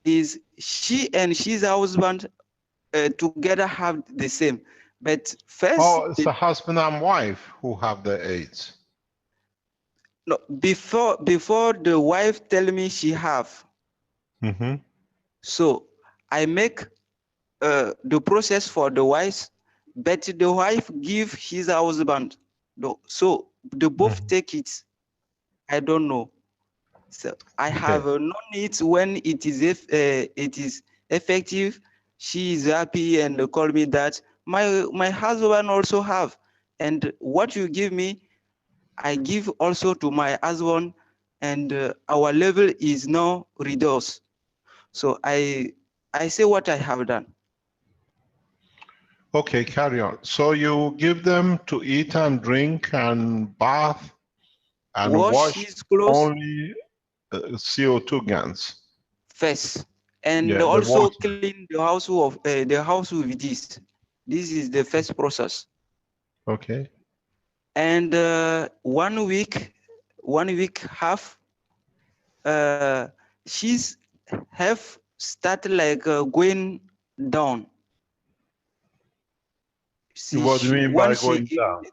is she and his husband together have the same. But first, Oh, it's the husband and wife who have the AIDS. no, before the wife tell me she have, Mm-hmm. so I make the process for the wife, but the wife give his husband. So the both take it. I don't know. So I have Okay. known it when it is effective. She is happy and call me that my husband also have, and what you give me, I give also to my husband, and our level is now reduced. So I say what I have done. Okay, carry on. So you give them to eat and drink and bath and Wash wash his clothes only CO2 gans. first, and Yeah, the also water. clean the house with this. This is the first process. Okay. And 1 week half, uh, she's have started like going down. What do you mean by Once going down?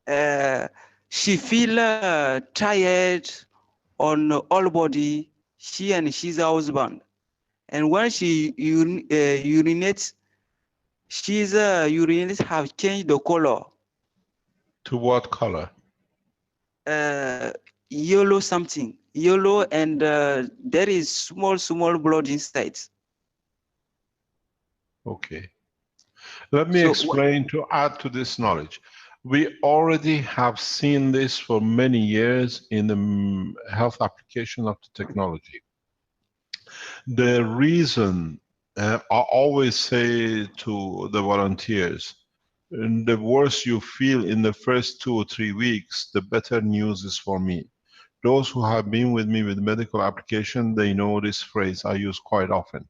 uh, she feel tired on all body, she and his husband, and when she urinates, she's urinates have changed the color, To what color? uh, yellow something, yellow, and there is small blood inside. Okay. Let me So explain to add to this knowledge. We already have seen this for many years in the health application of the technology. The reason I always say to the volunteers, the worse you feel in the first 2 or 3 weeks, the better news is for me. Those who have been with me with medical application, they know this phrase I use quite often.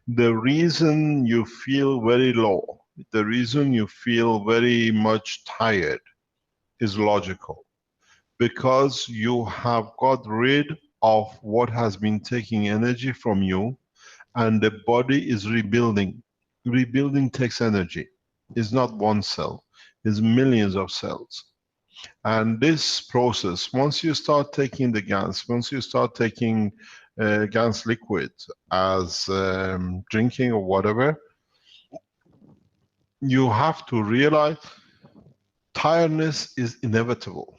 The reason you feel very low, the reason you feel very much tired is logical, because you have got rid of what has been taking energy from you, and the body is rebuilding. Rebuilding takes energy. It's not one cell, it's millions of cells. And this process, once you start taking the GANs, once you start taking GANs liquid as drinking or whatever, you have to realize tiredness is inevitable.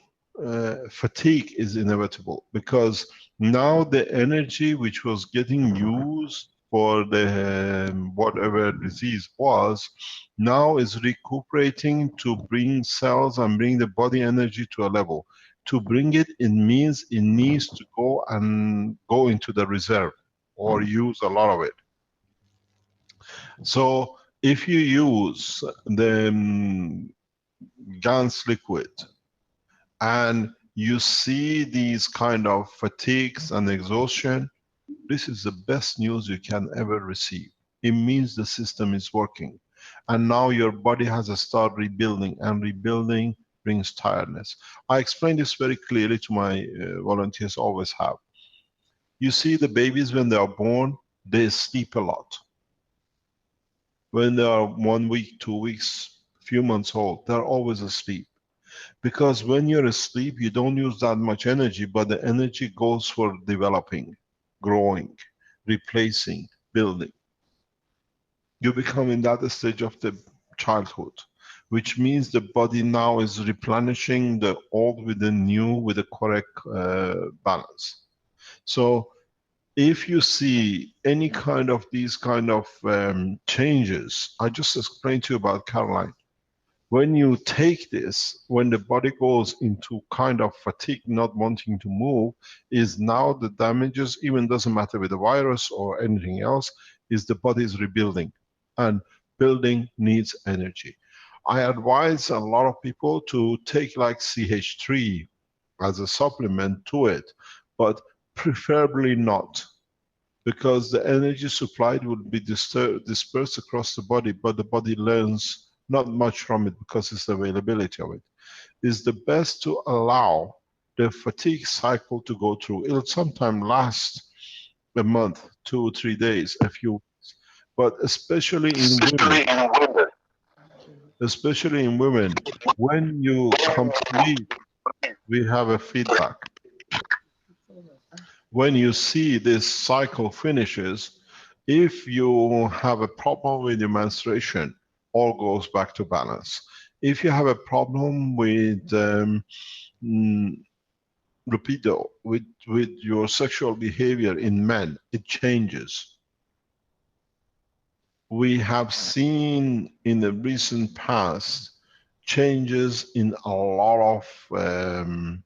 Fatigue is inevitable, because now the energy which was getting used for the whatever disease was, now is recuperating to bring cells and bring the body energy to a level. To bring it, it means it needs to go into the reserve or use a lot of it. So if you use the GANS liquid and you see these kind of fatigues and exhaustion, this is the best news you can ever receive. It means the system is working. And now your body has to start rebuilding, and rebuilding brings tiredness. I explain this very clearly to my volunteers, always have. You see the babies when they are born, they sleep a lot. When they are 1 week, 2 weeks, few months old, they're always asleep. Because when you're asleep, you don't use that much energy, but the energy goes for developing, growing, replacing, building. You become in that stage of the childhood, which means the body now is replenishing the old with the new with the correct balance. So if you see any kind of these kind of changes, I just explained to you about Caroline. When you take this, when the body goes into kind of fatigue, not wanting to move, is now the damages, even doesn't matter with the virus or anything else, is the body is rebuilding. And building needs energy. I advise a lot of people to take like CH3 as a supplement to it, but preferably not, because the energy supplied will be dispersed across the body, but the body learns not much from it because it's the availability of it. It's the best to allow the fatigue cycle to go through. It'll sometimes last a month, 2 or 3 days, a few weeks. But especially in women, when you complete, we have a feedback. When you see this cycle finishes, if you have a problem with your menstruation, all goes back to balance. If you have a problem with mm, libido, with your sexual behavior in men, it changes. We have seen in the recent past changes in a lot of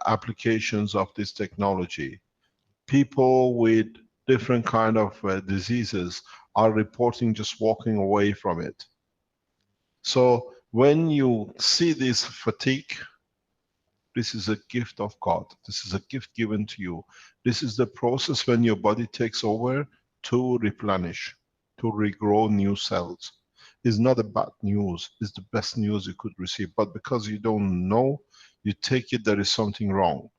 applications of this technology. People with different kind of diseases are reporting just walking away from it. So when you see this fatigue, this is a gift of God. This is a gift given to you. This is the process when your body takes over to replenish, to regrow new cells. It's not a bad news. It's the best news you could receive. But because you don't know, you take it there is something wrong.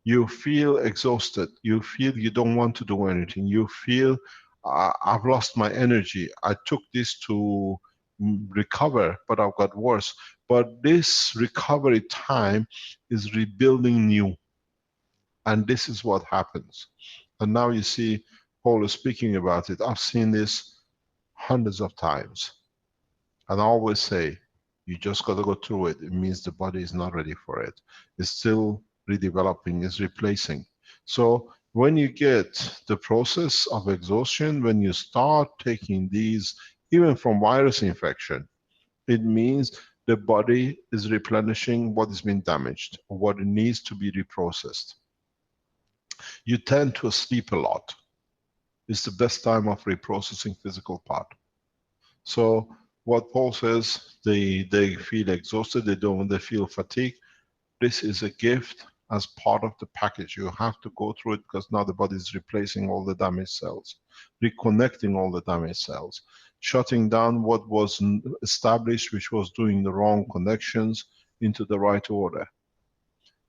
You feel exhausted. You feel you don't want to do anything. You feel, I've lost my energy. I took this to recover, but I've got worse. But this recovery time is rebuilding new. And this is what happens. And now you see Paul is speaking about it. I've seen this hundreds of times. And I always say, you just got to go through it. It means the body is not ready for it. It's still redeveloping, it's replacing. So when you get the process of exhaustion, when you start taking these, even from virus infection, it means the body is replenishing what has been damaged, or what it needs to be reprocessed. You tend to sleep a lot. It's the best time of reprocessing physical part. So what Paul says, they feel exhausted, they feel fatigued. This is a gift as part of the package. You have to go through it because now the body is replacing all the damaged cells, reconnecting all the damaged cells, shutting down what was established, which was doing the wrong connections, into the right order.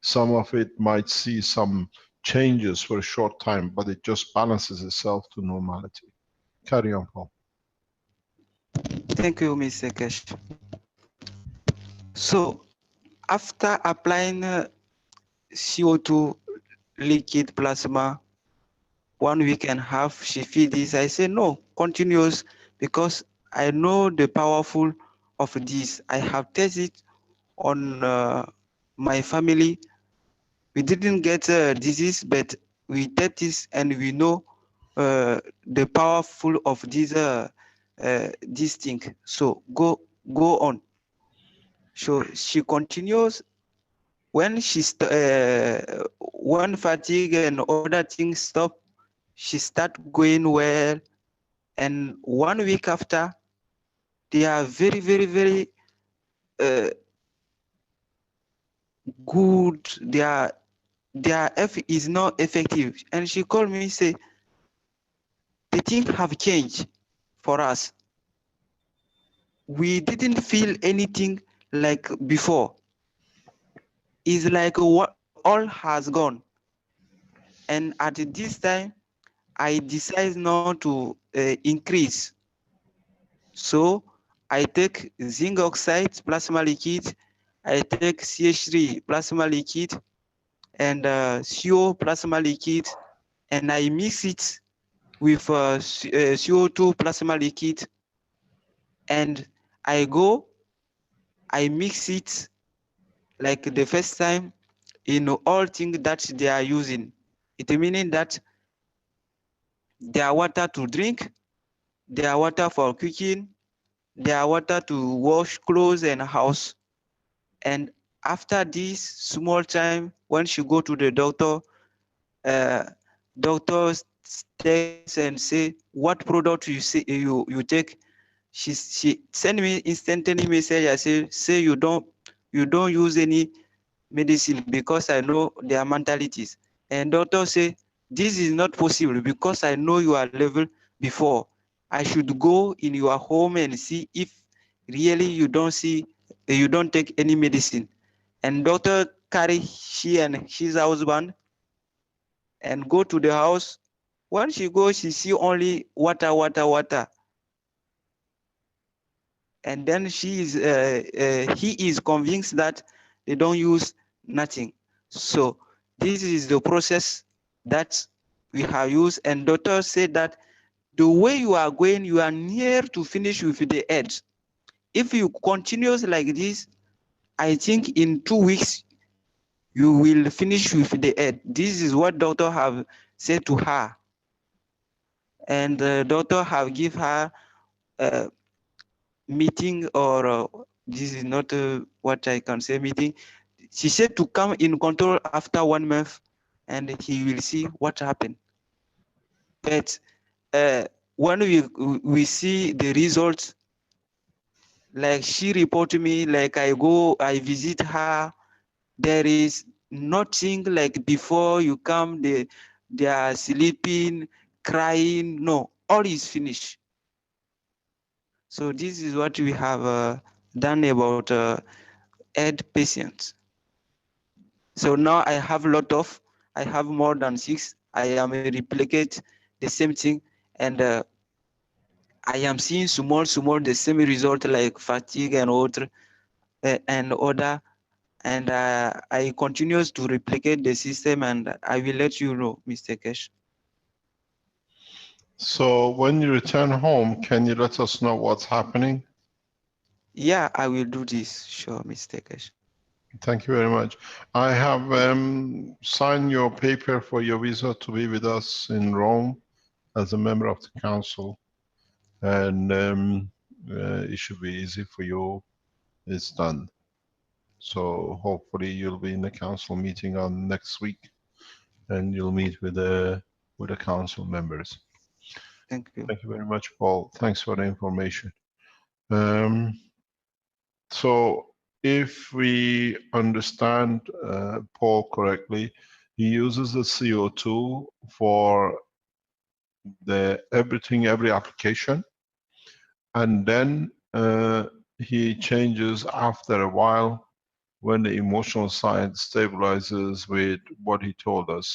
Some of it might see some changes for a short time, but it just balances itself to normality. Carry on, Paul. Thank you, Mr. Kesh. So after applying CO2 liquid plasma 1 week and a half, she feel this. I say no, continuous, because I know the powerful of this. I have tested on my family. We didn't get a disease, but we test this and we know the powerful of this thing. So go on. So she continues. When when fatigue and other things stop, she start going well. And 1 week after, they are very, very, very good. Their F is not effective. And she called me, say, the things have changed for us. We didn't feel anything like before. It's like what all has gone. And at this time, I decide not to increase. So I take zinc oxide plasma liquid, I take CH3 plasma liquid, and CO plasma liquid, and I mix it with CO2 plasma liquid, and I mix it like the first time in all things that they are using. It meaning that their water to drink, their water for cooking, their water to wash clothes and house. And after this small time, when she go to the doctor, doctors text and say, what product you take? She send me instantly message. I say you don't use any medicine because I know their mentalities. And doctor say, this is not possible because I know your level before. I should go in your home and see if really you don't take any medicine. And doctor carry she and his husband and go to the house When she goes, she see only water, water, water. And then he is convinced that they don't use nothing. So this is the process that we have used. And doctor said that the way you are going, you are near to finish with the edge. If you continue like this, I think in 2 weeks, you will finish with the edge. This is what doctor have said to her. And the doctor have give her a meeting, or this is not what I can say meeting. She said to come in control after 1 month, and he will see what happened. But when we see the results, like she reported me, like I visit her, there is nothing like before you come, they are sleeping, crying. No, all is finished. So this is what we have done about AIDS patients. So now I have I have more than 6. I am replicate the same thing, and I am seeing small the same result like fatigue and other and I continues to replicate the system, and I will let you know, Mr. Kesh. So when you return home, can you let us know what's happening? Yeah, I will do this. Sure, Mr. Kesh. Thank you very much. I have signed your paper for your visa to be with us in Rome as a member of the council, and it should be easy for you. It's done. So hopefully you'll be in the council meeting on next week, and you'll meet with the council members. Thank you. Thank you very much, Paul. Thanks for the information. So if we understand Paul correctly, he uses the CO2 for every application, and then he changes after a while when the emotional side stabilizes with what he told us.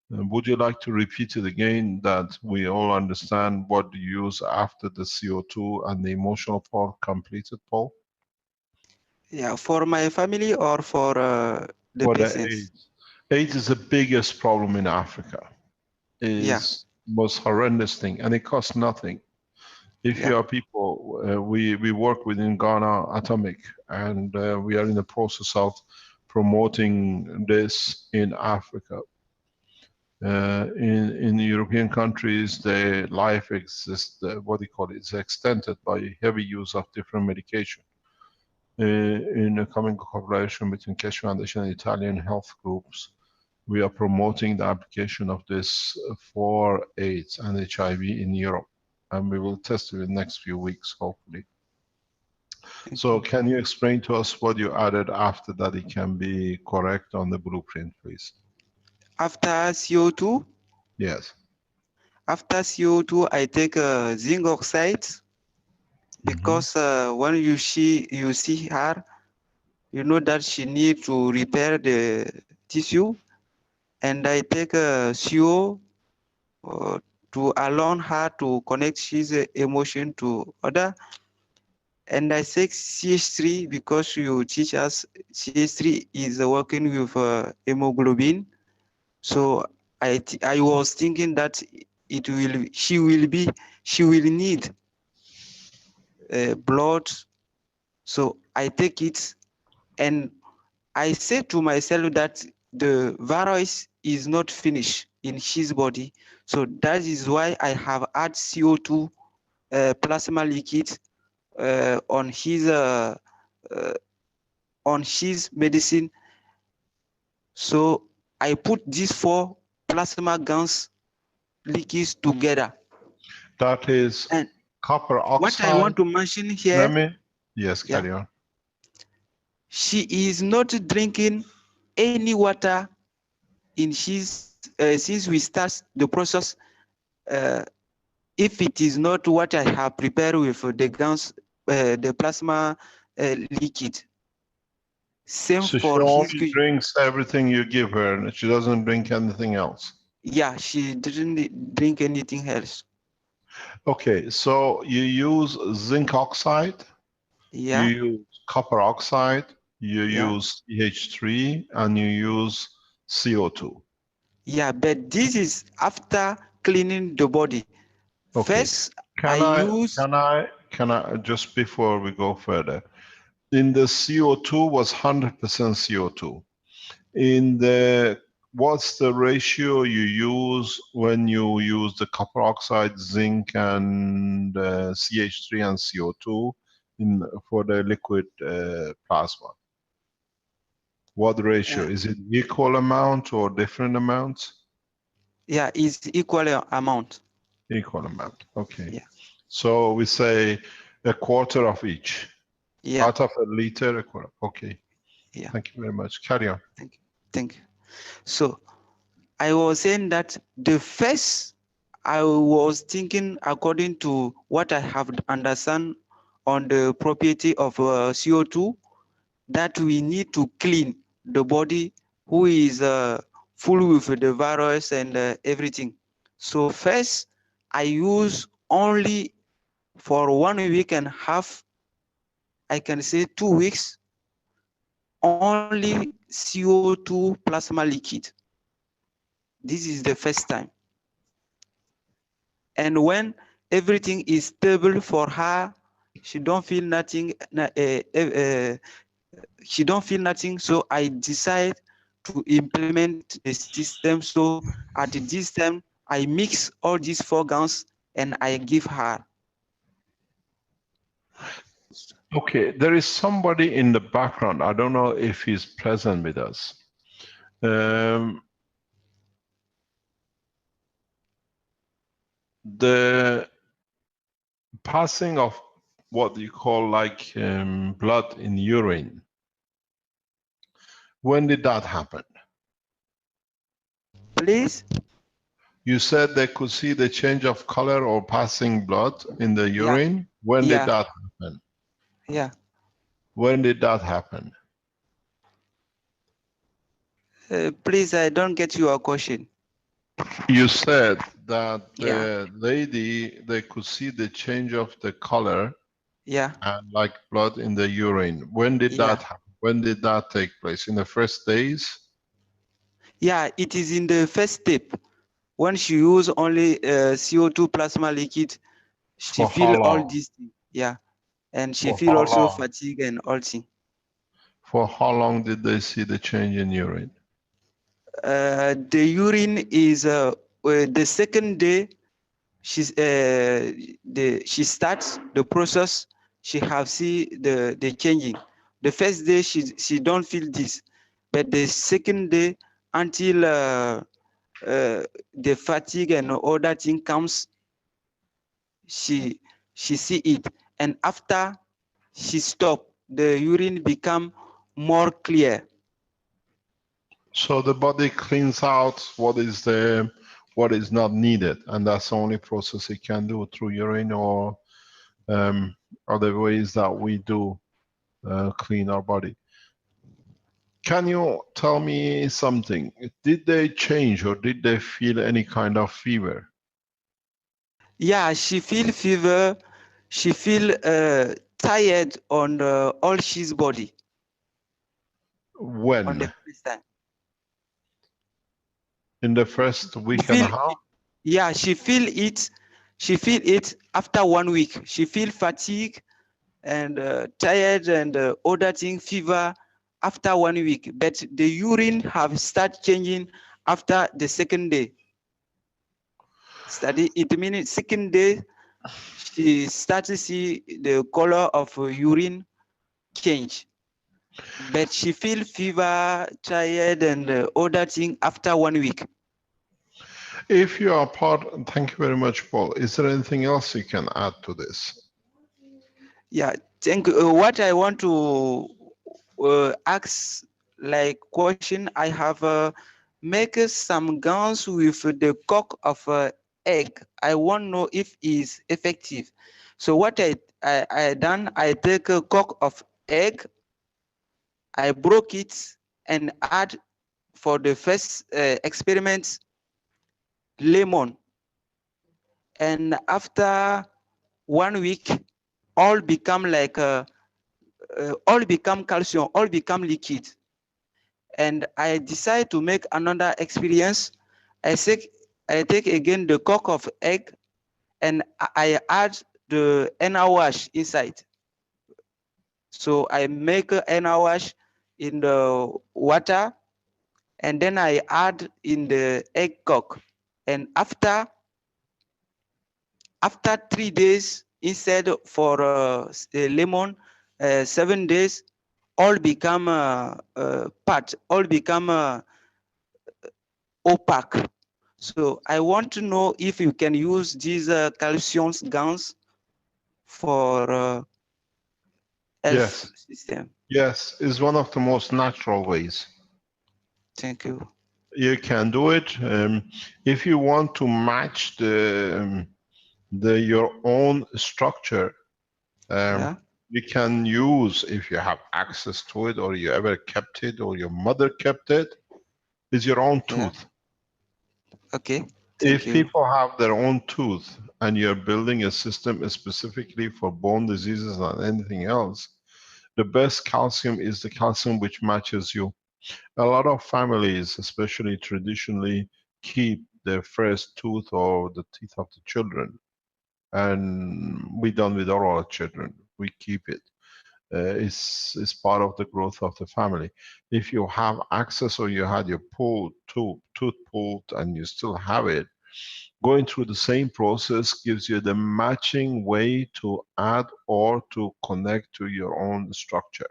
Would you like to repeat it again, that we all understand what you use after the CO2 and the emotional part completed, Paul? Yeah, for my family or for the For the patients? AIDS. AIDS is the biggest problem in Africa. It is most horrendous thing, and it costs nothing. If you are people, we work within Ghana Atomic, and we are in the process of promoting this in Africa. In European countries, the life exists, what do you call it, it's extended by heavy use of different medication. In a common collaboration between Keshe Foundation and Italian health groups, we are promoting the application of this for AIDS and HIV in Europe, and we will test it in the next few weeks, hopefully. So can you explain to us what you added after that it can be correct on the blueprint, please? After CO2? Yes. After CO2, I take zinc oxide, because when you see her, you know that she needs to repair the tissue, and I take CO to allow her to connect his emotion to other. And I take CH3 because you teach us CH3 is working with hemoglobin. So I was thinking that she will need blood. So I take it, and I say to myself that the virus is not finished in his body. So that is why I have add CO2 plasma liquid on his medicine. So I put these 4 plasma gans liquids together. That is And copper oxide. What I want to mention here. Yes, carry on. She is not drinking any water in his since we start the process. If it is not what I have prepared with the gans, the plasma liquid. Same So for she only drinks everything you give her, and she doesn't drink anything else. Yeah, she didn't drink anything else. Okay, so you use zinc oxide, you Yeah, use copper oxide, you yeah, use CH3, and you use CO2. yeah. But this is after cleaning the body. Okay. First, I Can I, use, can I, can I, just before we go further, in the CO2 was 100% CO2. In the, what's the ratio you use when you use the copper oxide, zinc, and CH3 and CO2 in, for the liquid plasma? What ratio? uh, Is it equal amount or different amounts? yeah, it's equal amount. Equal amount. Okay. Yeah, So we say a quarter of each. yeah, Out of a liter, a quarter. Okay. yeah. Thank you very much. Carry on. Thank you. Thank you. So I was saying that the first I was thinking according to what I have understand on the property of CO2 that we need to clean the body who is full with the virus and everything. So first I use only for 1 week and a half, I can say 2 weeks, only CO2 plasma liquid. This is the first time. And when everything is stable for her, she don't feel nothing. She don't feel nothing. So I decide to implement the system. So at this time, I mix all these 4 gowns and I give her. Okay, there is somebody in the background. I don't know if he's present with us. The passing of what you call like blood in urine. When did that happen? Please? You said they could see the change of color or passing blood in the Yeah, urine. When did yeah, that happen? yeah. When did that happen? Please, I don't get your question. You said that Yeah, the lady, they could see the change of the color yeah, and like blood in the urine. When did yeah. that happen? When did that take place? In the first days? Yeah, it is in the first step. When she use only CO2 plasma liquid, she For how feel all long? these things. Yeah, and she For feel how also long? fatigue and all things. For how long did they see the change in urine? The urine is the second day she starts the process. She have see the changing. The first day she don't feel this, but the second day until the fatigue and all that thing comes, she see it, and after she stop, the urine become more clear. So the body cleans out what is not needed, and that's the only process it can do through urine or other ways that we do clean our body. Can you tell me something? Did they change or did they feel any kind of fever? Yeah, she feel fever. She feel tired on all she's body on the When? first time. In the first She week and a feel, half? yeah, she feel it. She feel it after 1 week. She feel fatigue and tired and other thing, fever after 1 week. But the urine have start changing after the second day. Study it means second day she start to see the color of urine change. But she feel fever, tired, and other thing after 1 week. If you are part, thank you very much, Paul. Is there anything else you can add to this? Yeah, thank you. What I want to ask, like question, I have make some gowns with the cock of egg. I want to know if it's effective. So what I done, I take a cock of egg, I broke it and add for the first experiment lemon. And after 1 week, all become like all become calcium, all become liquid. And I decide to make another experience. I take again the cock of egg, and I add the henna wash inside. So I make henna wash in the water, and then I add in the egg cock. And after 3 days, instead for lemon, 7 days, all become all become opaque. So I want to know if you can use these calcium gums for health Yes. system. Yes, it's one of the most natural ways. Thank you. You can do it. If you want to match your own structure, Yeah. you can use, if you have access to it, or you ever kept it, or your mother kept it, is your own Yeah. tooth. Okay. Thank If you. people have their own tooth and you're building a system specifically for bone diseases and anything else, the best calcium is the calcium which matches you. A lot of families, especially traditionally, keep their first tooth or the teeth of the children. And we done with all our children. We keep it. It's part of the growth of the family. If you have access or you had your tooth pulled and you still have it, going through the same process gives you the matching way to add or to connect to your own structure.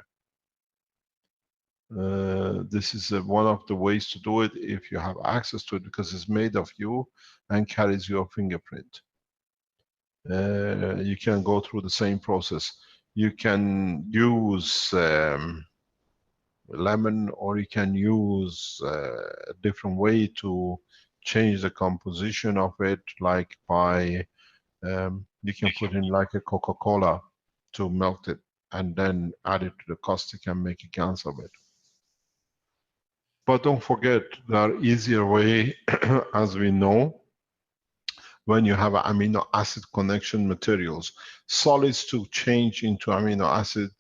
This is one of the ways to do it if you have access to it, because it's made of you and carries your fingerprint. You can go through the same process. You can use lemon, or you can use a different way to change the composition of it, like by you can put in like a Coca-Cola to melt it and then add it to the caustic and make a gans of it. But don't forget, there are easier way, as we know, when you have amino acid connection materials. Solids to change into amino acid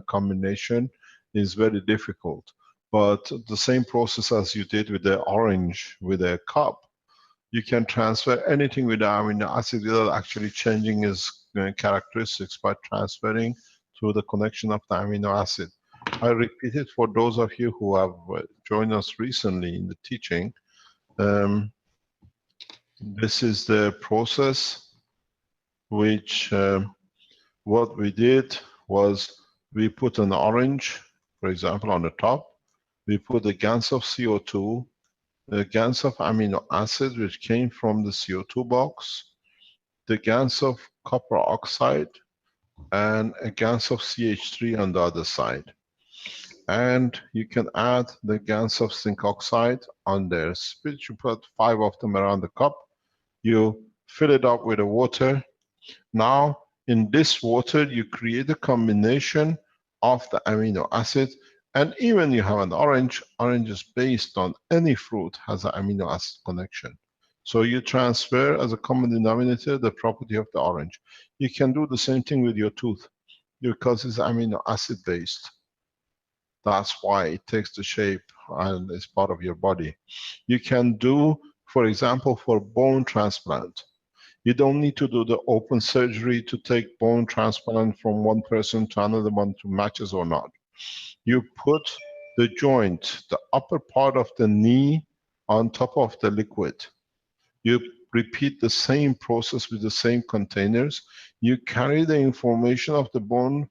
combination is very difficult. But the same process as you did with the orange, with a cup, you can transfer anything with the amino acid without actually changing its characteristics by transferring through the connection of the amino acid. I repeat it for those of you who have joined us recently in the teaching. This is the process which what we did was we put an orange, for example, on the top. We put a GANs of CO2, the GANs of amino acid which came from the CO2 box, the GANs of copper oxide, and a GANs of CH3 on the other side. And you can add the GANs of zinc oxide on there. You put 5 of them around the cup. You fill it up with the water. Now, in this water, you create a combination of the amino acid, and even you have an orange is based on any fruit has an amino acid connection. So you transfer as a common denominator the property of the orange. You can do the same thing with your tooth because it's amino acid based. That's why it takes the shape and is part of your body. You can do, for example, for bone transplant. You don't need to do the open surgery to take bone transplant from one person to another one to matches or not. You put the joint, the upper part of the knee, on top of the liquid. You repeat the same process with the same containers. You carry the information of the bone,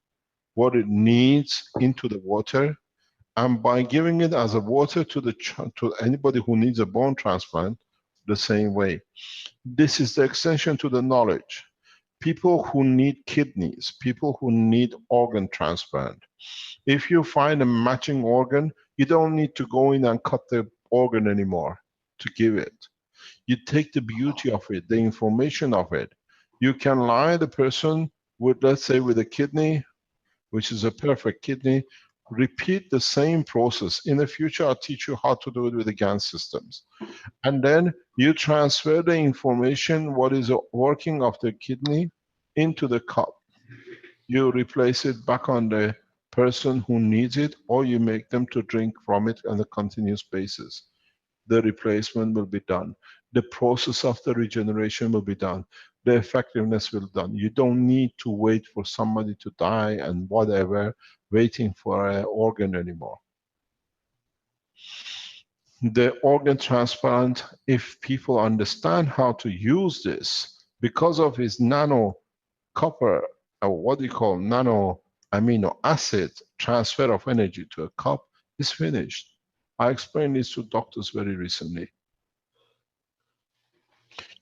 what it needs, into the water, and by giving it as a water to anybody who needs a bone transplant, the same way. This is the extension to the knowledge. People who need kidneys, people who need organ transplant. If you find a matching organ, you don't need to go in and cut the organ anymore to give it. You take the beauty of it, the information of it. You can lie the person with, let's say, with a kidney, which is a perfect kidney, Repeat the same process. In the future, I'll teach you how to do it with the GAN systems. And then you transfer the information, what is working of the kidney, into the cup. You replace it back on the person who needs it, or you make them to drink from it on a continuous basis. The replacement will be done. The process of the regeneration will be done. The effectiveness will be done. You don't need to wait for somebody to die and whatever, waiting for an organ anymore. The organ transplant, if people understand how to use this, because of its nano copper, or what do you call nano amino acid transfer of energy to a cup, is finished. I explained this to doctors very recently.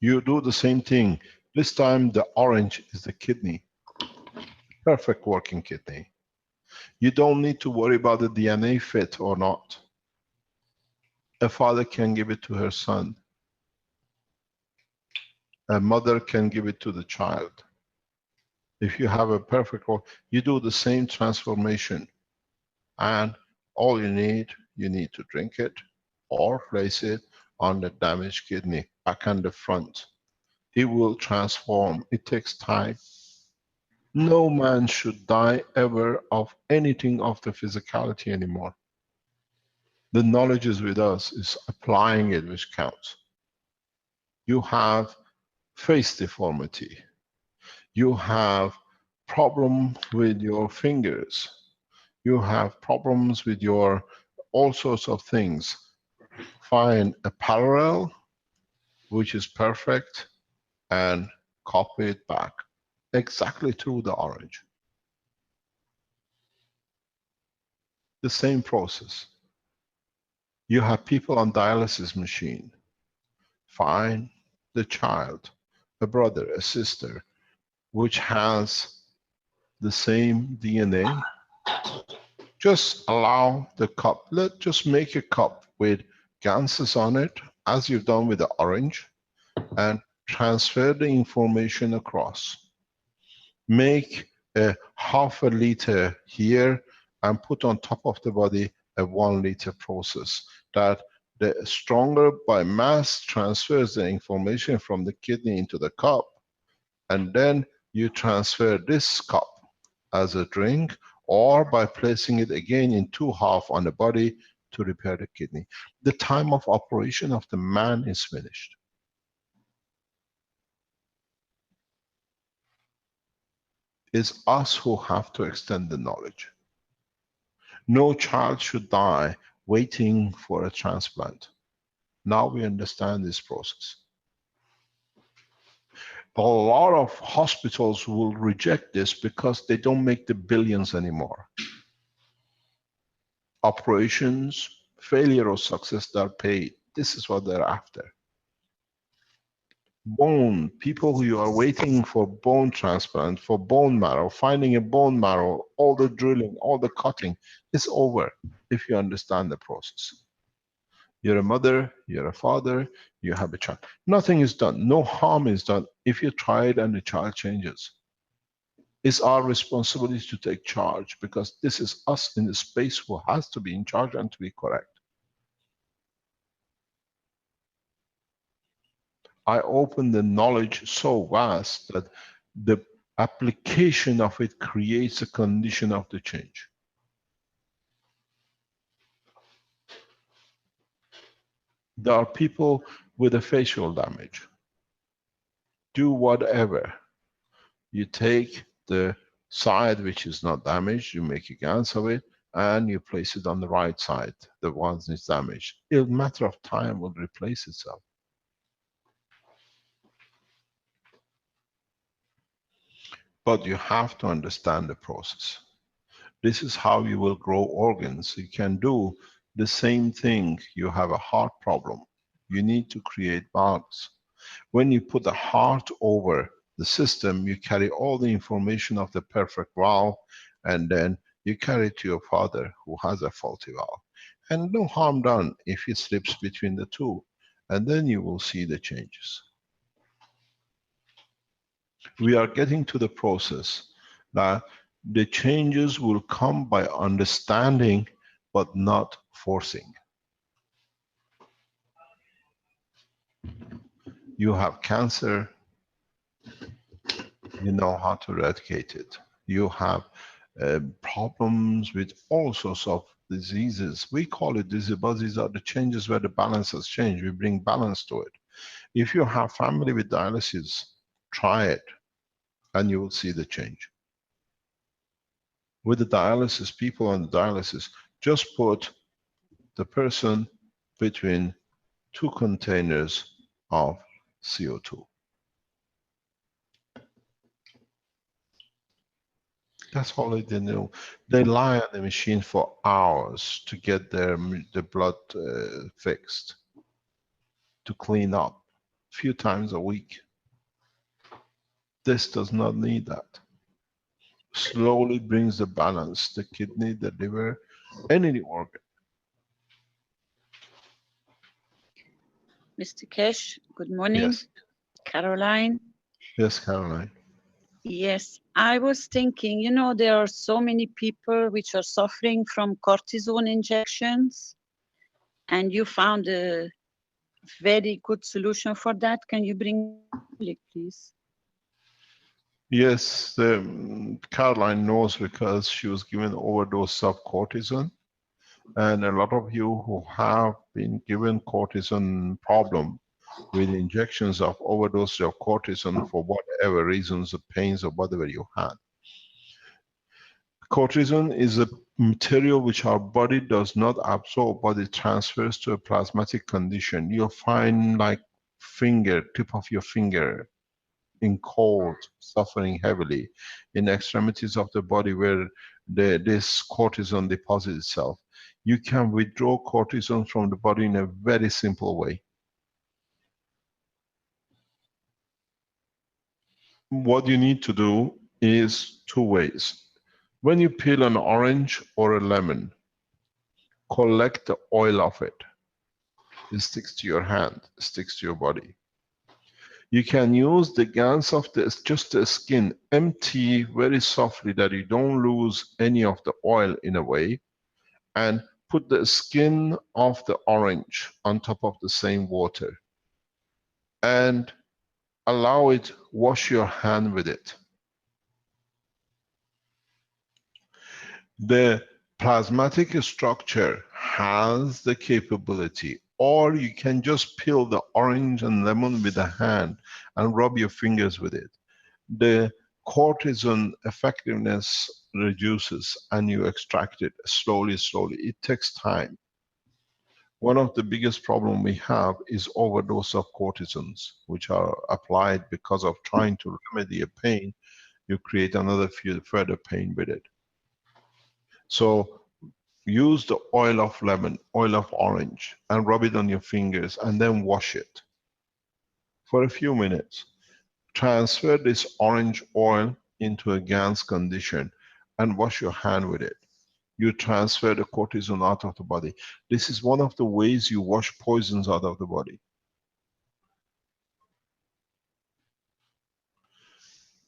You do the same thing. This time the orange is the kidney. Perfect working kidney. You don't need to worry about the DNA fit or not. A father can give it to her son. A mother can give it to the child. If you have a perfect work, you do the same transformation. And all you need to drink it or place it on the damaged kidney, back on the front. It will transform. It takes time. No man should die ever of anything of the physicality anymore. The knowledge is with us, is applying it which counts. You have face deformity. You have problem with your fingers. You have problems with your all sorts of things. Find a parallel which is perfect and copy it back exactly through the orange. The same process. You have people on dialysis machine. Find the child, a brother, a sister, which has the same DNA. Just allow the cup. Just make a cup with ganses on it, as you've done with the orange, and transfer the information across. Make a half a liter here and put on top of the body a 1 liter process. That the stronger by mass transfers the information from the kidney into the cup, and then you transfer this cup as a drink, or by placing it again in 2/2 on the body to repair the kidney. The time of operation of the man is finished. It's us who have to extend the knowledge. No child should die waiting for a transplant. Now we understand this process. A lot of hospitals will reject this because they don't make the billions anymore. Operations, failure or success, they're paid. This is what they're after. Bone, people who are waiting for bone transplant, for bone marrow, finding a bone marrow, all the drilling, all the cutting, is over if you understand the process. You're a mother, you're a father, you have a child. Nothing is done, no harm is done if you try it and the child changes. It's our responsibility to take charge, because this is us in the space who has to be in charge and to be correct. I open the knowledge so vast that the application of it creates a condition of the change. There are people with a facial damage. Do whatever. You take the side which is not damaged, you make a GANs of it, and you place it on the right side, the one that's damaged. In a matter of time will replace itself. But you have to understand the process. This is how you will grow organs. You can do the same thing. You have a heart problem. You need to create valves. When you put the heart over the system, you carry all the information of the perfect valve, and then you carry it to your father who has a faulty valve. And no harm done if it slips between the two. And then you will see the changes. We are getting to the process that The changes will come by understanding, but not forcing. You have cancer, you know how to eradicate it. You have problems with all sorts of diseases. We call it disease, but these are the changes where the balance has changed. We bring balance to it. If you have family with dialysis, try it and you will see the change. With the dialysis, people on the dialysis, just put the person between 2 containers of CO2. That's all they do. They lie on the machine for hours to get the blood fixed, to clean up a few times a week. This does not need that. Slowly brings the balance, the kidney, the liver, any organ. Mr. Kesh, good morning. Yes. Caroline. Yes, Caroline. Yes, I was thinking, you know, there are so many people which are suffering from cortisone injections, and you found a very good solution for that. Can you bring it, please? Yes, Caroline knows because she was given overdose of cortisone. And a lot of you who have been given cortisone problem with injections of overdose of cortisone for whatever reasons, the pains or whatever you had. Cortisone is a material which our body does not absorb, but it transfers to a plasmatic condition. You'll find like tip of your finger in cold, suffering heavily, in extremities of the body where this cortisone deposits itself. You can withdraw cortisone from the body in a very simple way. What you need to do is 2 ways. When you peel an orange or a lemon, collect the oil of it. It sticks to your hand, sticks to your body. You can use the glands of just the skin, empty very softly that you don't lose any of the oil in a way, and put the skin of the orange on top of the same water and allow it, wash your hand with it. The plasmatic structure has the capability, or you can just peel the orange and lemon with the hand and rub your fingers with it. The cortisone effectiveness reduces and you extract it slowly. It takes time. One of the biggest problem we have is overdose of cortisones, which are applied because of trying to remedy a pain. You create another further pain with it. So use the oil of lemon, oil of orange, and rub it on your fingers and then wash it for a few minutes. Transfer this orange oil into a Gans condition and wash your hand with it. You transfer the cortisone out of the body. This is one of the ways you wash poisons out of the body.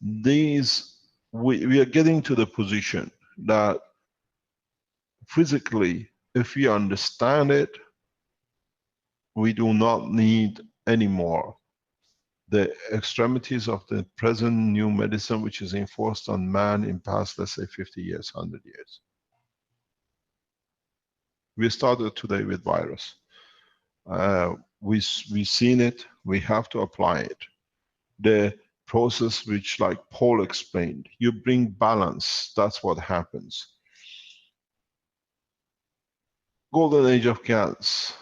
We are getting to the position that physically, if we understand it, we do not need anymore the extremities of the present new medicine which is enforced on man in past, let's say 50 years, 100 years. We started today with virus. We've seen it, we have to apply it. The process which, like Paul explained, you bring balance, that's what happens. Golden age of Gans,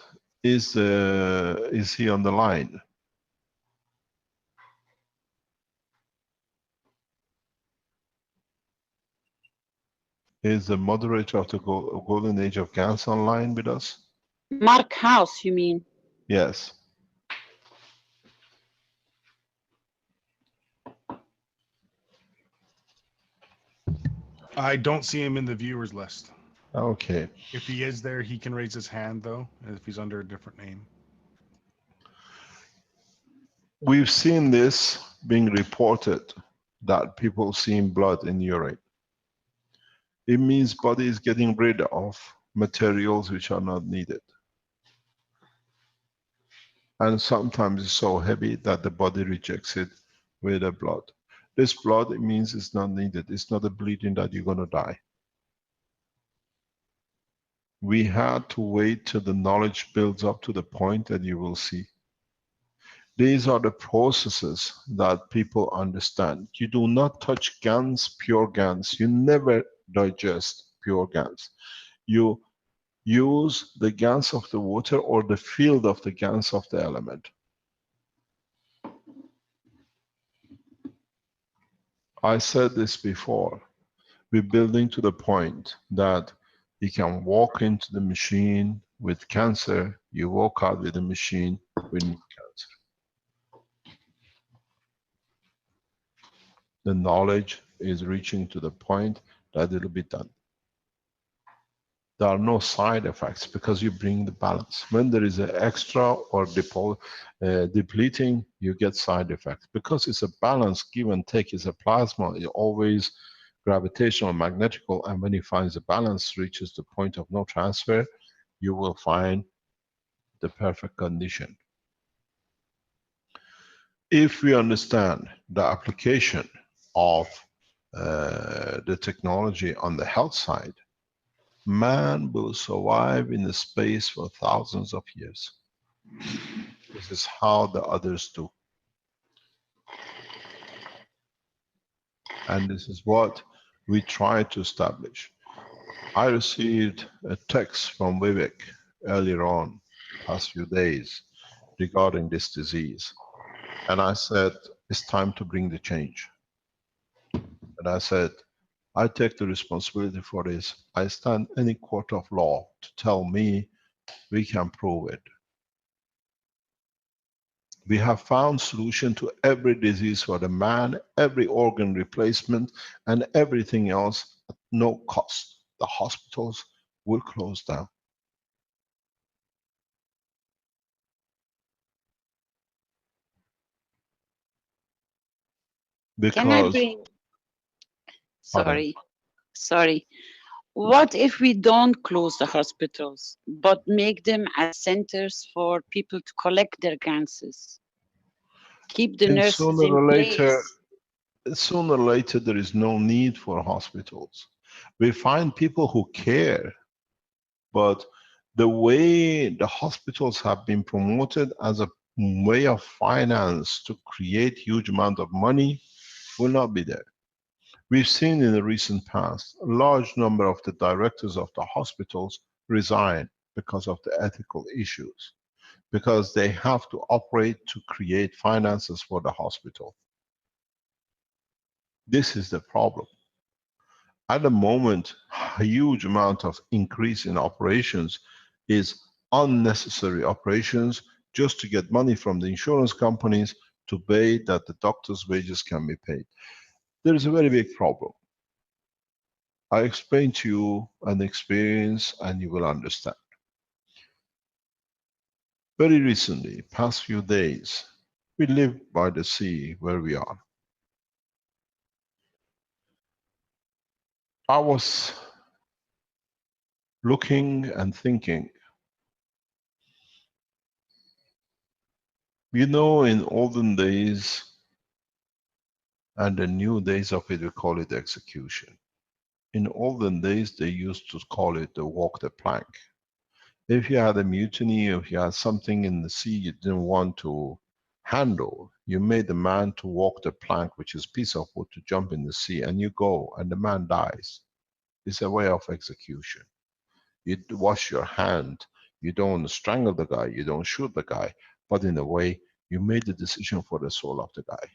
is he on the line? Is the moderator of the Golden Age of Gans online with us? Mark House, you mean? Yes. I don't see him in the viewers list. Okay. If he is there, he can raise his hand though, if he's under a different name. We've seen this being reported, that people seeing blood in urine. It means body is getting rid of materials which are not needed. And sometimes it's so heavy that the body rejects it with the blood. This blood, it means it's not needed. It's not a bleeding that you're going to die. We had to wait till the knowledge builds up to the point that you will see. These are the processes that people understand. You do not touch gans, pure gans. You never digest pure gans. You use the gans of the water or the field of the gans of the element. I said this before. We're building to the point that you can walk into the machine with cancer, you walk out with the machine with no cancer. The knowledge is reaching to the point that it'll be done. There are no side effects because you bring the balance. When there is an extra or depleting, you get side effects. Because it's a balance, give and take. It's a plasma. It always gravitational, magnetical, and when it finds a balance, reaches the point of no transfer, you will find the perfect condition. If we understand the application of the technology on the health side, man will survive in the space for thousands of years. This is how the others do. And this is what we try to establish. I received a text from Vivek earlier on, past few days, regarding this disease. And I said, it's time to bring the change. And I said, I take the responsibility for this. I stand any court of law to tell me we can prove it. We have found solution to every disease for the man, every organ replacement, and everything else at no cost. The hospitals will close down. Because, Can I bring, pardon? sorry. What if we don't close the hospitals, but make them as centers for people to collect their ganses? Keep the And nurses sooner in or place. later, there is no need for hospitals. We find people who care, but the way the hospitals have been promoted as a way of finance to create huge amount of money will not be there. We've seen in the recent past a large number of the directors of the hospitals resign because of the ethical issues, because they have to operate to create finances for the hospital. This is the problem. At the moment, a huge amount of increase in operations is unnecessary operations just to get money from the insurance companies to pay that the doctors' wages can be paid. There is a very big problem. I explain to you an experience and you will understand. Very recently, past few days, we live by the sea where we are. I was looking and thinking, you know, in olden days and the new days of it, we call it execution. In olden days, they used to call it the walk the plank. If you had a mutiny, if you had something in the sea you didn't want to handle, you made the man to walk the plank, which is a piece of wood, to jump in the sea, and you go, and the man dies. It's a way of execution. You wash your hand. You don't strangle the guy. You don't shoot the guy. But in a way, you made the decision for the soul of the guy.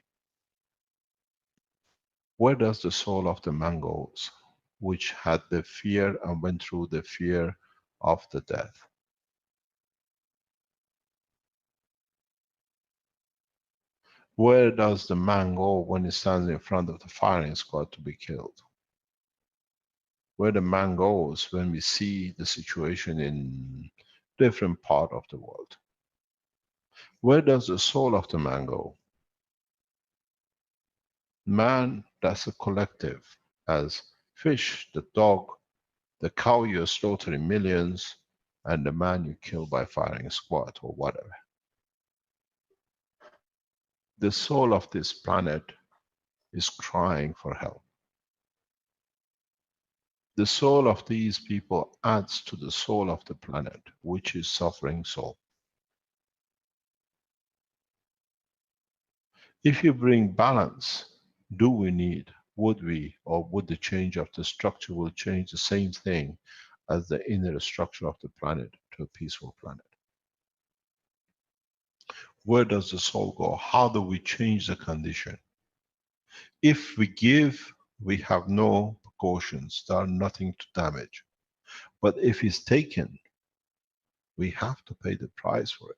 Where does the soul of the man goes, which had the fear and went through the fear of the death? Where does the man go when he stands in front of the firing squad to be killed? Where the man goes when we see the situation in different part of the world? Where does the soul of the man go? Man, that's a collective, as fish, the dog, the cow you're slaughtering millions, and the man you kill by firing a squad or whatever. The soul of this planet is crying for help. The soul of these people adds to the soul of the planet, which is suffering soul. If you bring balance, do we need, would we, or would the change of the structure will change the same thing as the inner structure of the planet to a peaceful planet? Where does the soul go? How do we change the condition? If we give, we have no precautions. There are nothing to damage. But if it's taken, we have to pay the price for it.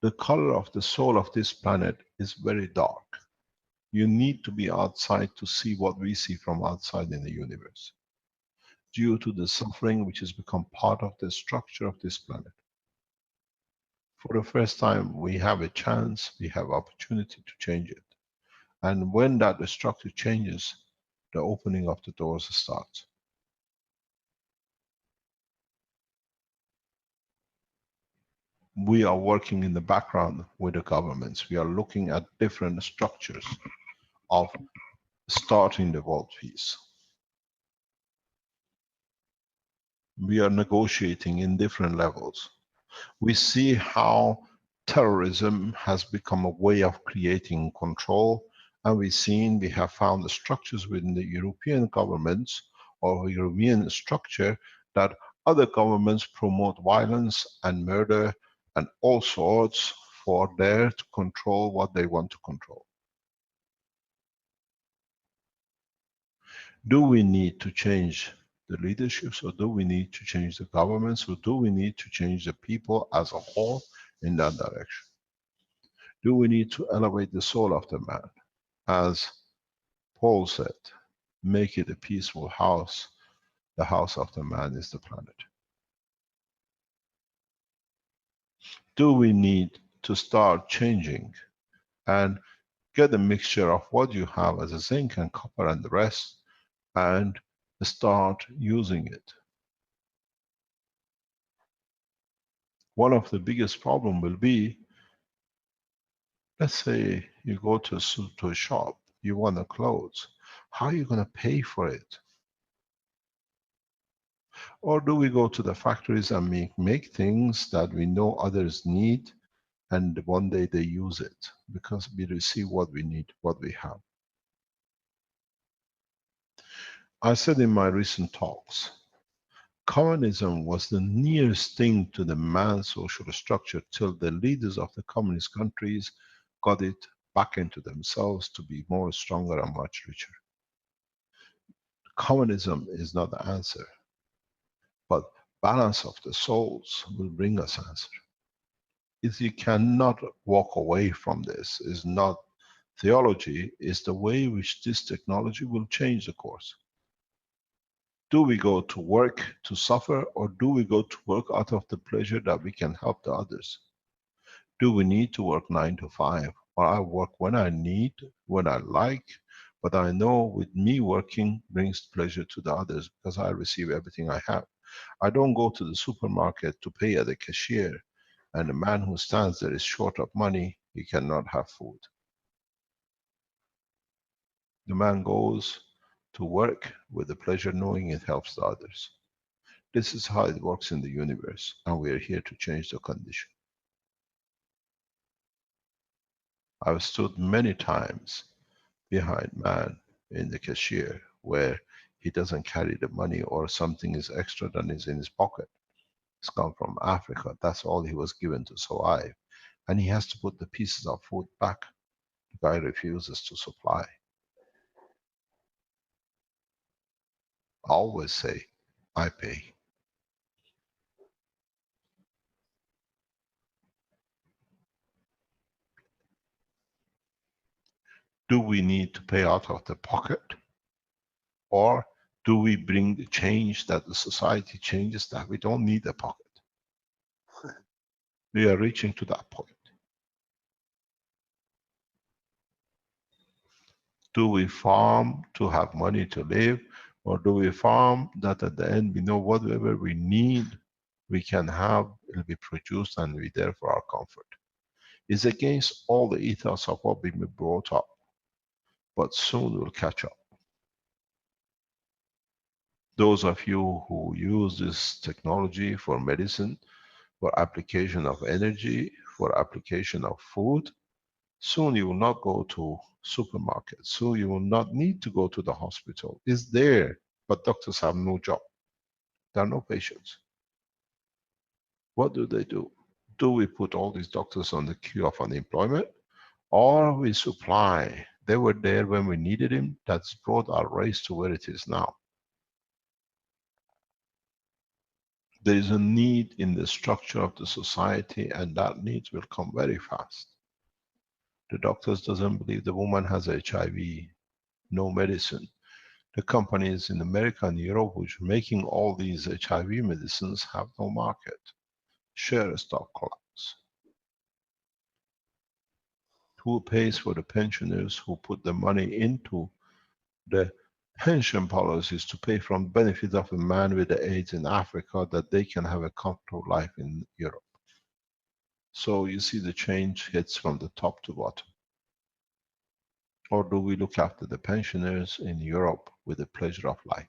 The color of the soul of this planet is very dark. You need to be outside to see what we see from outside in the universe, due to the suffering which has become part of the structure of this planet. For the first time, we have a chance, we have opportunity to change it. And when that structure changes, the opening of the doors starts. We are working in the background with the governments. We are looking at different structures of starting the world peace. We are negotiating in different levels. We see how terrorism has become a way of creating control, and we have found the structures within the European governments or European structure that other governments promote violence and murder and all sorts for there to control what they want to control. Do we need to change the leaderships, or do we need to change the governments, or do we need to change the people as a whole in that direction? Do we need to elevate the soul of the man? As Paul said, make it a peaceful house. The house of the man is the planet. Do we need to start changing and get a mixture of what you have as a zinc and copper and the rest and start using it? One of the biggest problem will be, let's say you go to a shop, you want a clothes. How are you going to pay for it? Or do we go to the factories and make things that we know others need, and one day they use it because we receive what we need, what we have? I said in my recent talks, communism was the nearest thing to the man's social structure till the leaders of the communist countries got it back into themselves to be more stronger and much richer. Communism is not the answer, but balance of the souls will bring us answer. If you cannot walk away from this, is not theology, is the way which this technology will change the course. Do we go to work to suffer, or do we go to work out of the pleasure that we can help the others? Do we need to work 9 to 5, or I work when I need, when I like, but I know with me working brings pleasure to the others because I receive everything I have. I don't go to the supermarket to pay at the cashier, and the man who stands there is short of money, he cannot have food. The man goes to work with the pleasure knowing it helps the others. This is how it works in the universe, and we are here to change the condition. I've stood many times behind man in the cashier where he doesn't carry the money, or something is extra than is in his pocket. It's come from Africa. That's all he was given to survive. And he has to put the pieces of food back. The guy refuses to supply. I always say, I pay. Do we need to pay out of the pocket? Or do we bring the change that the society changes that we don't need a pocket? We are reaching to that point. Do we farm to have money to live, or do we farm that at the end we know whatever we need we can have, it'll be produced and be there for our comfort? It's against all the ethos of what we've been brought up, but soon we'll catch up. Those of you who use this technology for medicine, for application of energy, for application of food, soon you will not go to supermarkets. Soon you will not need to go to the hospital. It's there, but doctors have no job. There are no patients. What do they do? Do we put all these doctors on the queue of unemployment? Or we supply? They were there when we needed them. That's brought our race to where it is now. There is a need in the structure of the society, and that need will come very fast. The doctors doesn't believe the woman has HIV, no medicine. The companies in America and Europe which are making all these HIV medicines have no market. Share stock collapse. Who pays for the pensioners who put the money into the pension policies to pay from benefit of a man with the AIDS in Africa that they can have a comfortable life in Europe? So you see the change hits from the top to bottom. Or do we look after the pensioners in Europe with the pleasure of life?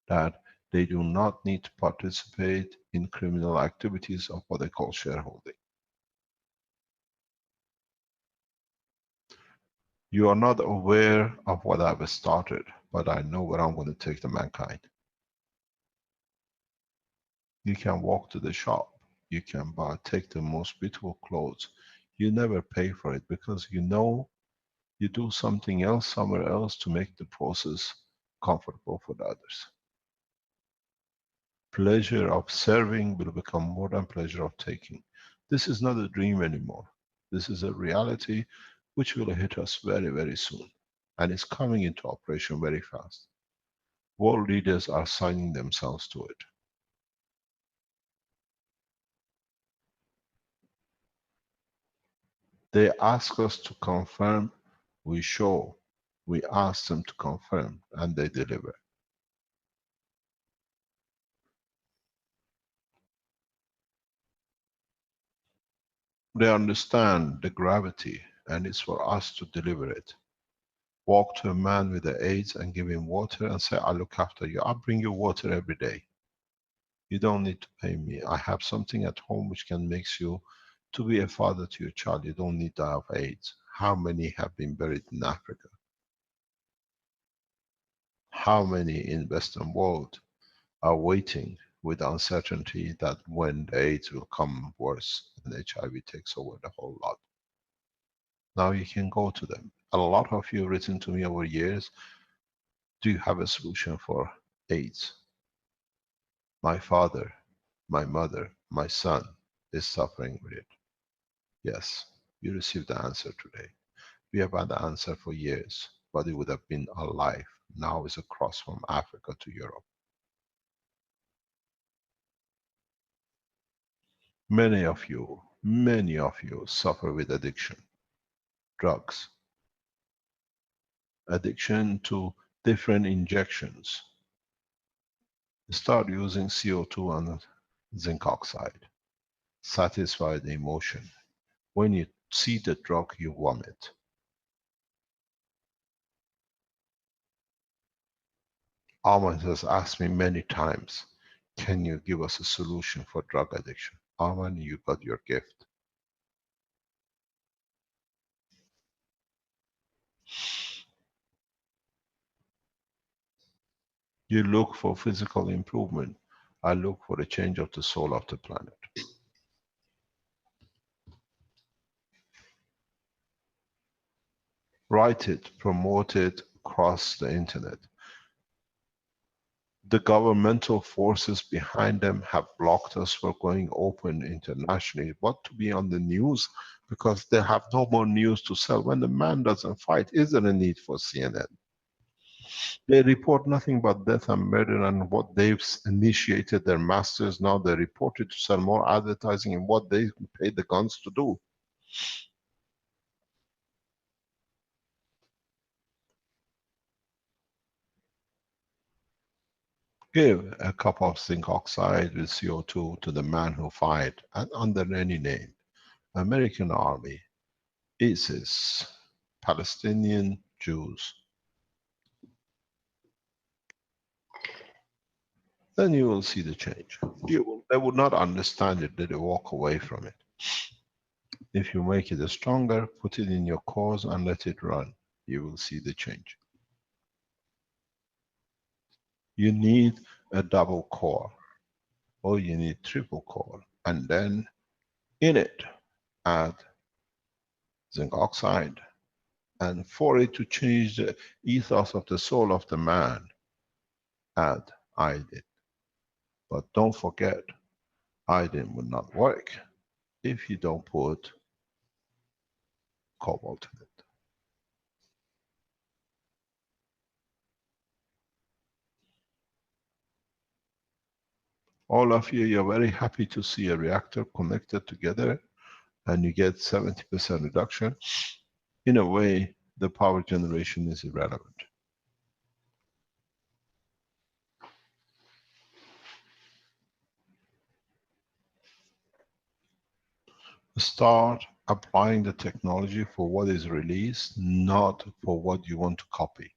That they do not need to participate in criminal activities of what they call shareholding. You are not aware of what I've started, but I know where I'm going to take the mankind. You can walk to the shop. You can take the most beautiful clothes. You never pay for it because you know you do something else somewhere else to make the process comfortable for the others. Pleasure of serving will become more than pleasure of taking. This is not a dream anymore. This is a reality which will hit us very, very soon. And it's coming into operation very fast. World leaders are signing themselves to it. They ask us to confirm, we show. We ask them to confirm, and they deliver. They understand the gravity, and it's for us to deliver it. Walk to a man with the AIDS and give him water and say, I look after you. I bring you water every day. You don't need to pay me. I have something at home which can make you to be a father to your child. You don't need to have AIDS. How many have been buried in Africa? How many in Western world are waiting with uncertainty that when the AIDS will come worse and HIV takes over the whole lot? Now you can go to them. A lot of you have written to me over years, do you have a solution for AIDS? My father, my mother, my son is suffering with it. Yes, you received the answer today. We have had the answer for years, but it would have been alive. Now it's across from Africa to Europe. Many of you suffer with addiction, drugs, addiction to different injections. Start using CO2 and zinc oxide. Satisfy the emotion. When you see the drug, you vomit. Arman has asked me many times, can you give us a solution for drug addiction? Arman, you got your gift. You look for physical improvement. I look for a change of the soul of the planet. Write it, promote it across the internet. The governmental forces behind them have blocked us from going open internationally, but to be on the news because they have no more news to sell. When the man doesn't fight, is there a need for CNN? They report nothing but death and murder and what they've initiated their masters. Now they report it to sell more advertising and what they pay the guns to do. Give a cup of zinc oxide with CO2 to the man who fight under any name. American Army, ISIS, Palestinian Jews. Then you will see the change. They would not understand it, they will walk away from it. If you make it stronger, put it in your cores and let it run. You will see the change. You need a double core, or you need triple core, and then in it add zinc oxide. And for it to change the ethos of the soul of the man, add iodine. But don't forget, iodine will not work if you don't put cobalt in it. All of you, you're very happy to see a reactor connected together and you get 70% reduction. In a way, the power generation is irrelevant. Start applying the technology for what is released, not for what you want to copy.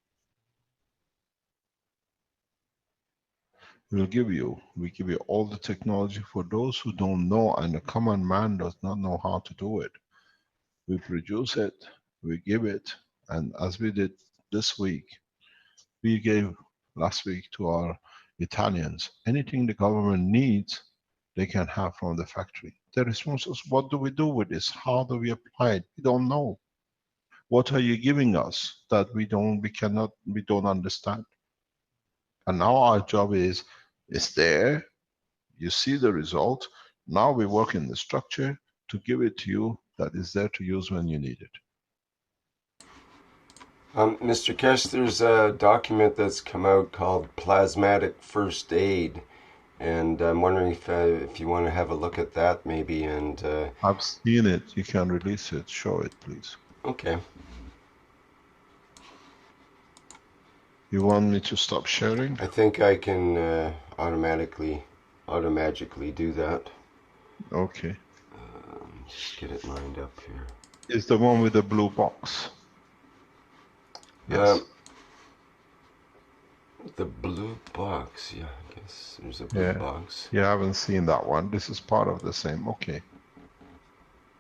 We give you all the technology for those who don't know, and the common man does not know how to do it. We produce it, we give it, and as we did this week, we gave last week to our Italians. Anything the government needs, they can have from the factory. The response is, what do we do with this? How do we apply it? We don't know. What are you giving us that we don't understand? And now our job is, it's there, you see the result, now we work in the structure to give it to you that is there to use when you need it. Mr. Kesh, there's a document that's come out called Plasmatic First Aid, and I'm wondering if you want to have a look at that maybe. And I've seen it. You can release it. Show it, please. Okay. You want me to stop sharing? I think I can automatically do that. Okay. Just get it lined up here. It's the one with the blue box. Yes. The blue box, yeah, I guess there's a blue box. You haven't seen that one. This is part of the same. Okay.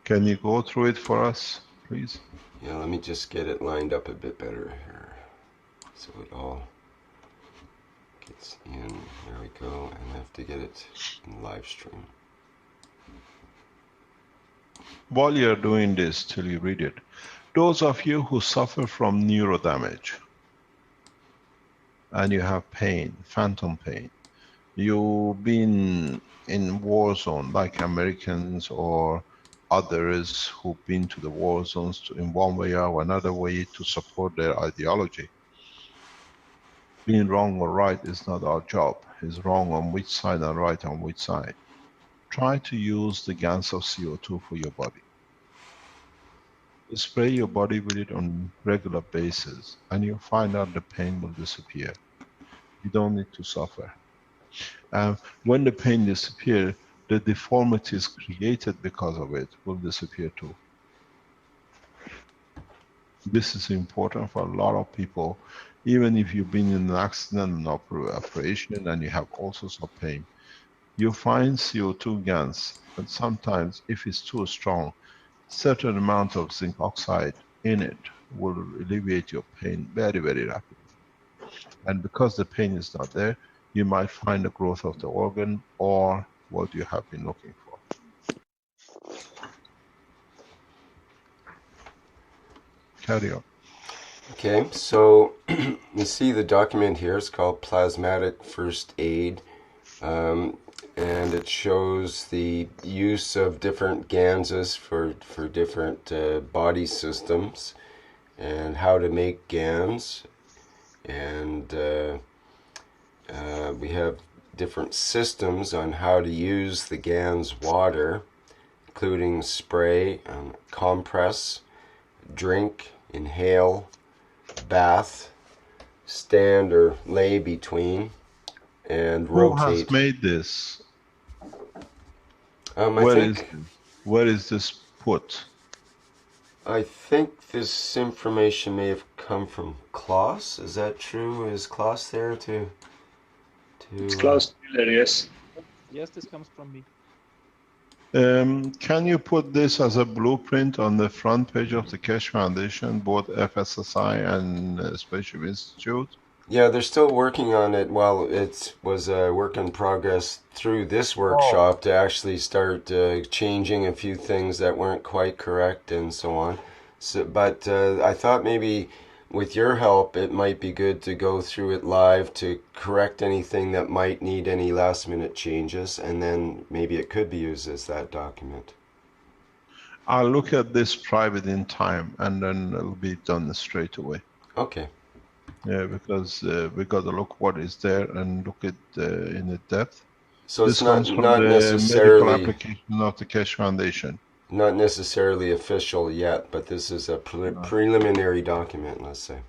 Can you go through it for us, please? Yeah, let me just get it lined up a bit better here. So it all gets in. There we go. And I have to get it in live stream. While you're doing this, till you read it, those of you who suffer from neuro damage and you have pain, phantom pain, you've been in war zone like Americans or others who've been to the war zones in one way or another way to support their ideology. Being wrong or right is not our job. It's wrong on which side and right on which side. Try to use the GANs of CO2 for your body. Spray your body with it on regular basis and you'll find out the pain will disappear. You don't need to suffer. When the pain disappears, the deformities created because of it will disappear too. This is important for a lot of people. Even if you've been in an accident, an operation, and you have all sorts of pain, you find CO2 GANs, but sometimes if it's too strong, certain amount of zinc oxide in it will alleviate your pain very, very rapidly. And because the pain is not there, you might find the growth of the organ or what you have been looking for. Carry on. Okay, so you see the document here. It's called Plasmatic First Aid. And it shows the use of different GANSs for different body systems and how to make GANs. And we have different systems on how to use the GANS water, including spray, compress, drink, inhale, bath, stand or lay between, and Who has rotate. made this? I Where is this put? I think this information may have come from Klaus. Is that true? Is Klaus there to? It's Klaus Miller, yes. Yes, this comes from me. Can you put this as a blueprint on the front page of the Keshe Foundation, both FSSI and Spaceship Institute? Yeah, they're still working on it. Well, it was a work in progress through this workshop to actually start changing a few things that weren't quite correct and so on. So, but I thought maybe with your help, it might be good to go through it live to correct anything that might need any last minute changes, and then maybe it could be used as that document. I'll look at this private in time, and then it'll be done straight away. Okay. Yeah, because we got to look what is there and look at in the depth. So this it's comes from not the necessarily medical application of the Keshe Foundation. Not necessarily official yet, but this is a preliminary document, let's say.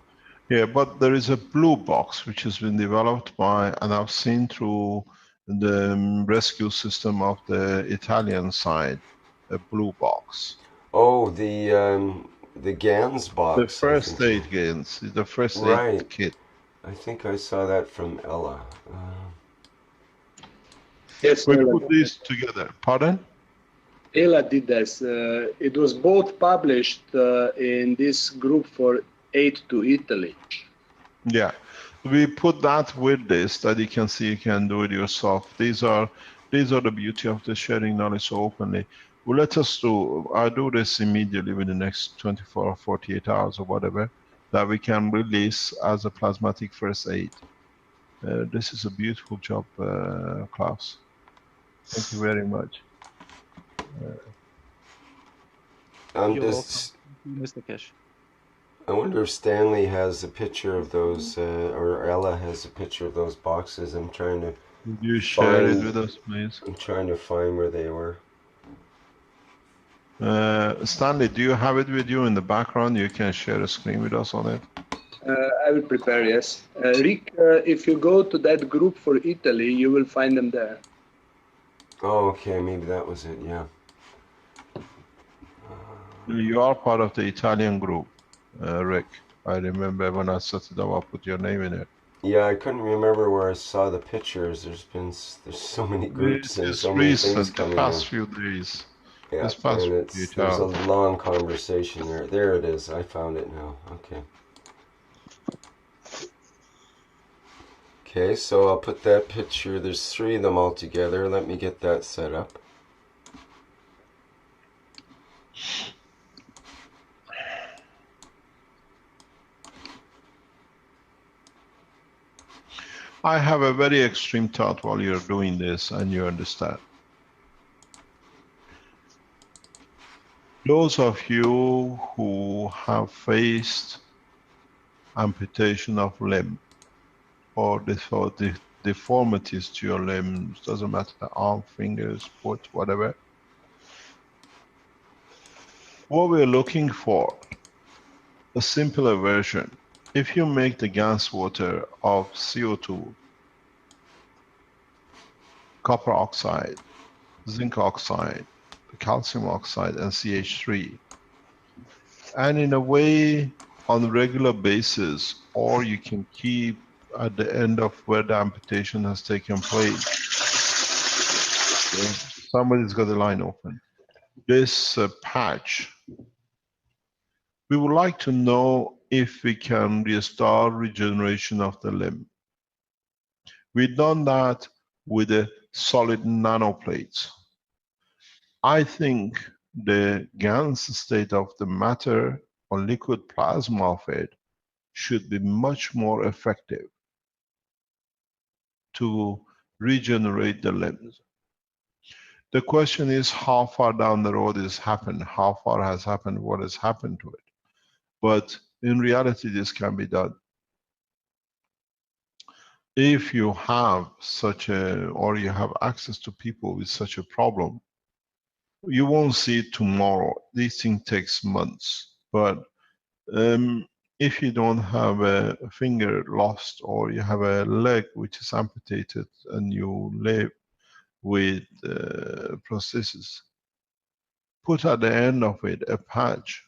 Yeah, but there is a blue box which has been developed by, and I've seen through the rescue system of the Italian side, a blue box. Oh, the GANS box. The first aid GANS, the first aid kit. I think I saw that from Ella. Yes, we put these together. Pardon? Ella did this. It was both published in this group for Aid to Italy. Yeah, we put that with this, that you can see you can do it yourself. These are the beauty of the sharing knowledge so openly. Well, I'll do this immediately within the next 24 or 48 hours or whatever, that we can release as a plasmatic first aid. This is a beautiful job, Klaus. Thank you very much. Mr. Keshe. I wonder if Stanley has a picture of those, or Ella has a picture of those boxes. I'm trying to. Would you share it with us, please? I'm trying to find where they were. Stanley, do you have it with you in the background? You can share a screen with us on it. I will prepare, yes. Rick, if you go to that group for Italy, you will find them there. Oh, okay, maybe that was it, yeah. You are part of the Italian group, Rick. I remember when I set it up, I put your name in it. Yeah, I couldn't remember where I saw the pictures. There's so many groups and so many things coming in. The past few days. Yeah, this past and there's a long conversation there. There it is. I found it now. Okay. Okay, so I'll put that picture. There's 3 of them all together. Let me get that set up. I have a very extreme thought while you're doing this, and you understand. Those of you who have faced amputation of limb or deformities to your limbs, doesn't matter, arm, fingers, foot, whatever. What we're looking for, a simpler version. If you make the gas water of CO2, copper oxide, zinc oxide, calcium oxide, and CH3, and in a way on a regular basis, or you can keep at the end of where the amputation has taken place. Somebody's got the line open. This patch, we would like to know if we can restore regeneration of the limb. We've done that with the solid nanoplates. I think the GANS state of the matter or liquid plasma of it should be much more effective to regenerate the limbs. The question is, how far down the road is happened? How far has happened? What has happened to it? But in reality, this can be done. If you have such a, or you have access to people with such a problem, you won't see it tomorrow. This thing takes months. But If you don't have a finger lost, or you have a leg which is amputated and you live with prosthesis, put at the end of it a patch